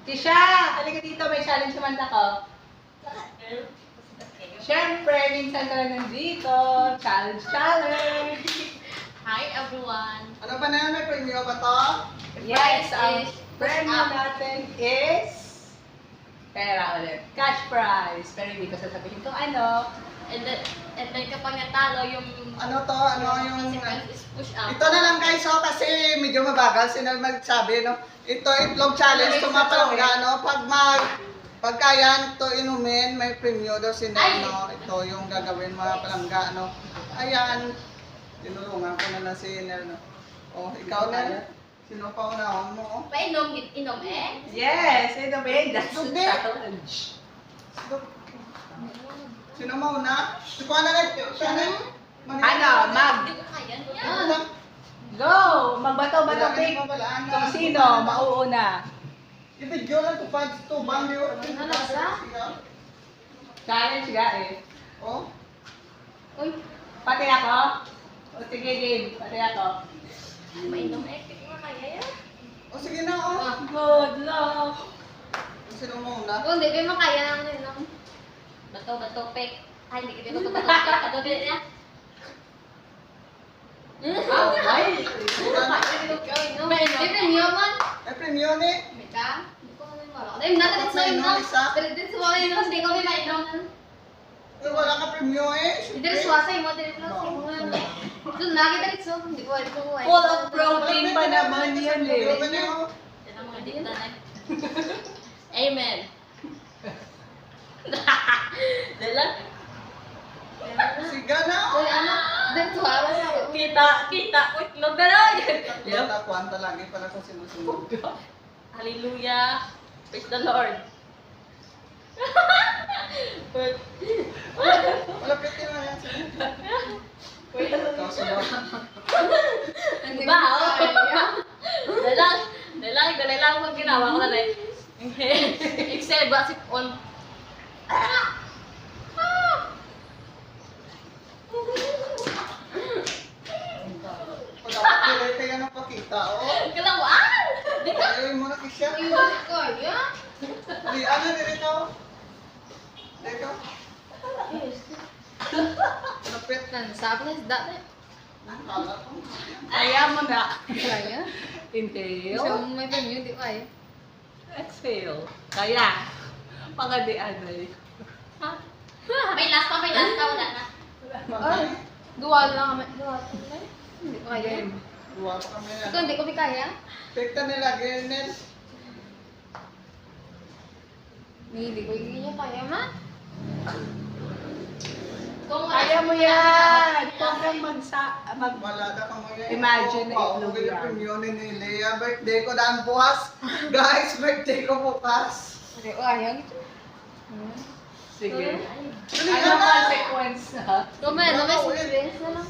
Tisha, halika dito, may challenge naman ako. Siyempre, minsan ka lang nandito. Challenge, challenge. Hi everyone! Ano ba na yan? May premyo ba to? Yes, ang is premyo natin is pera ulit. Cash prize. Pero hindi ko sasabihin kung ano. And then kapag natalo yung Ano to? Ano yung... consequence is push up. Ito na lang guys, so, kasi medyo mabagal. Sinal magsabi, no? Ito, itlog challenge, tumapalangga, no? Pagka yan, ito inumin, may premyo daw si Nel, no? Ito yung gagawin mga palangga, no? Ayan, tinulungan ko na si Nel, no? Oh, ikaw na. Sino pa unahon mo, oh? Painom, inom eh. Yes, ito ba yun? That's the Hindi. challenge. Sino mauna? Si Kuya na lang. Ano, mag. Hindi ko kaya. Go! Magbato-bato pick. Kung sino, mauuna. I-video lang to fans to, bang yun. Ano sa? Challenge ga eh. Oh? Uy, Pati ako? O sige, game. Pati ako. painom eh. Hindi ko kaya yan. O sige na, oh. Good luck! Sino mauna? Kung hindi ko makaya ng inom. Bato, pek. Ay, hindi ko bato, pek. Bato, din niya. Ay! May premyo man. Eh, premyo ni. Mika? Hindi ko kami wala. Dahil natin sa inom. Pero din sa mga inom, hindi ko may mainom. Eh, wala ka premyo eh. Hindi rin suwasa yung model plus. Doon lagi tayo so, hindi ko alam kung Full of protein pa naman yan eh. Premyo ka na, oh. Yan ang mga dito na. Amen. Dala. Siga na, oh. Dahil ano? Dahil suwala siya. Kita. Itlog na lang. Yep. Kwanta lagi para sa sinusunod. Hallelujah. Praise the Lord. Malapit din na yan. Ikaw sunod. Diba? Dala lang kung ginawa ko na rin. Excel, basip on. Pag-apakilay kaya ng pakita, oh. Kalawaan! Di ka? Ayaw mo na kisya. Kaya? Di, ano, dito. Dito. Malapit. Nansap na isda na. Kala ko. Kaya mo na. Kaya? Inhale. Siya may premyo, di ko kaya. Exhale. Kaya. Pagadian ay. May last pa, wala na. Ay, Duwal lang kami. Duwal. Hindi ko kaya. Game. duwa pa kami. Ito, hindi ko kaya. Pekta nila, ganyan. Hindi ko yung kaya, ma. Kung Kaya mo yan. Huwag kang Wala na kang mga Imagine na itlog yan. premyo ni Lea. Birthday ko daan bukas. Guys, birthday ko bukas. Hindi ko kaya. Sige. Dali, Ano Ana. consequence na? Kumain, may surprise na lang.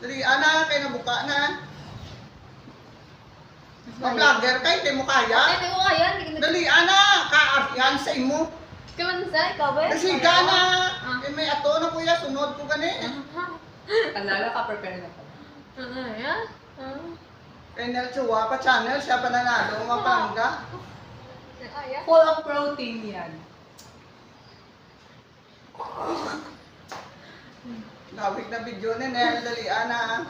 Dali, Ana, kayo nabuka na. Ma-vlogger ka, hindi mo kaya. Hindi ko kaya. Dali, Ana, kaaryan sa imo. Kamansa, ikaw ba? Nasiga na. Eh, may ato na kuya, sunod ko gani. Panalo ka, prepare na ka. Ano yan? Kay Nel Chua pa channel, siya pa nanalo, mapangga. Kaya? Full of protein yan. Lawig na video ni Nel, dali, Ana.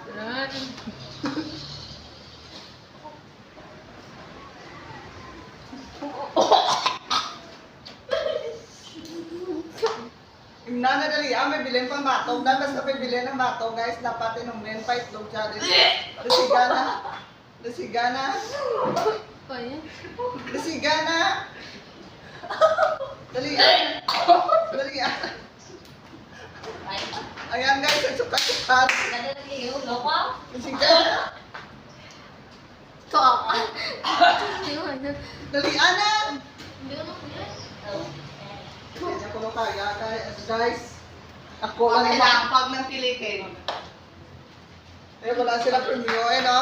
Imna na dali, may bilhin pang batog. Dapat sa bilhin ng batog, guys, dapat inumin pa itlog challenge. Lasiga na. Lasiga na. Kaya? Lasiga na. Dali, Ana. Dali, Ana. Ayan guys, ang sukat-sukat. Ganda na kayo, loka? Lasiga na. Tok! Hindi ko kaya. Dali, Ana. Hindi ko kaya. Hindi ako na kaya, guys. Ako lang Okay naman. lang, pag ng pilitin. Eh, wala sila premyo eh, no?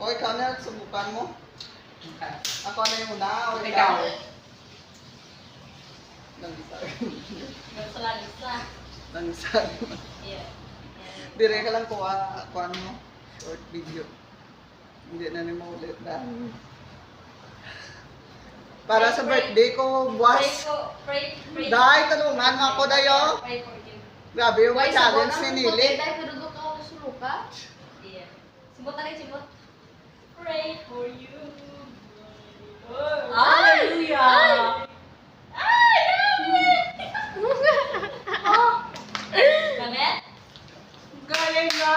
O, ikaw na, subukan mo. Ako na yung una, o ikaw. Ikaw. Langisag. Gusto lang isa. Langisag. Yeah. Dire ka lang kuha mo. Short video. Hindi na ni mo ulit na. Para sa birthday ko, Pray buwas. ko, pray. Dahil, tulungan mo ako dayo. Pray for you. Grabe yung Why, challenge sabon ni ang Nili. puti, dahil kadudok ako sa suluka. Yeah. Simot na rin, simot. Pray for you. Hallelujah! Ay, dami! Dami? Galing na!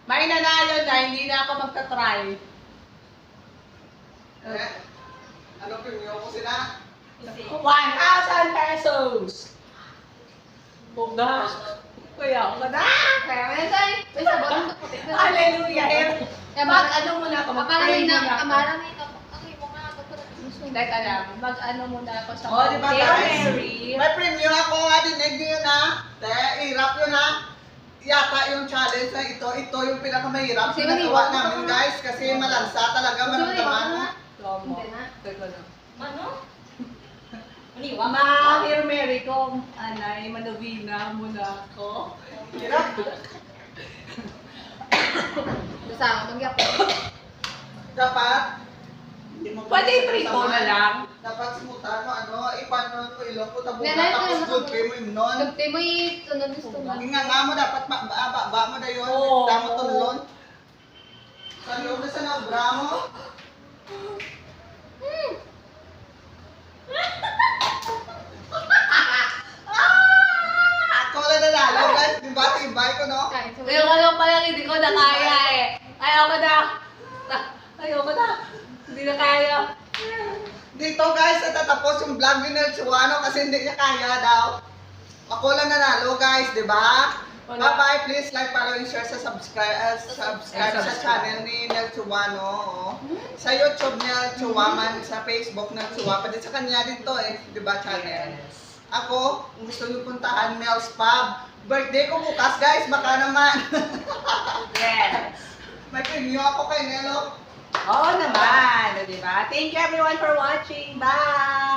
May nanalo na, hindi na ako magta-try. Eh, ano premium ko sila? 1,000 pesos! Buga! Kuya, ako na! Kaya may tayo. May sabon ang puti. Hallelujah! Mag-ano muna ako, mag-pray muna ako. Amaran na ito. Ang imo nga ako. Dahil alam, mag-ano muna ako sa Oh, di ba Hail guys? Mary. May premium ako, dinig niyo na. Hirap yun ha. Yata yung challenge na ito yung pinakamahirap. Kasi Ginagawa maniwala namin ka. guys kasi malansa talaga, maramdaman. Lomo. Hindi na. Teka na. Ano? Maniwa? Ma-Hail Mary ko, anay, manovina muna ako. Hirap. Basta ako magyapon. Dapat, hindi mo Pwede prito na lang. Dapat simutan mo, ipano mo ilong ko, tabunan, Nanay, tapos ano? gulpe mo yung nun. Nagte mo tunod gusto mo. Nga nga mo, dapat ba mo na yun, Oo. damo tunlon. Sa loob na sa nabra mo. Ako lang nanalo guys, di ba? Tibay ko no? Kain sa Yung alam pa lang, hindi ko na kaya eh. Ayoko na. Ayoko na. Hindi na kaya. Dito guys, natatapos yung vlog ni Nel Chuano kasi hindi niya kaya daw. Ako lang nanalo guys, di ba? Wala. Bye-bye, please like, follow, and share sa subscribe sa channel ni Nel Chuano. Oh. Sa YouTube Nel Chuaman, sa Facebook Nel Chua, pati sa kanya dito eh, di ba channel? Ako, kung gusto niyo puntahan, Mel's Pub. Birthday ko bukas guys, baka naman. Yes. May premium ako kay Nelo. Oo naman, di ba? Thank you everyone for watching. Bye!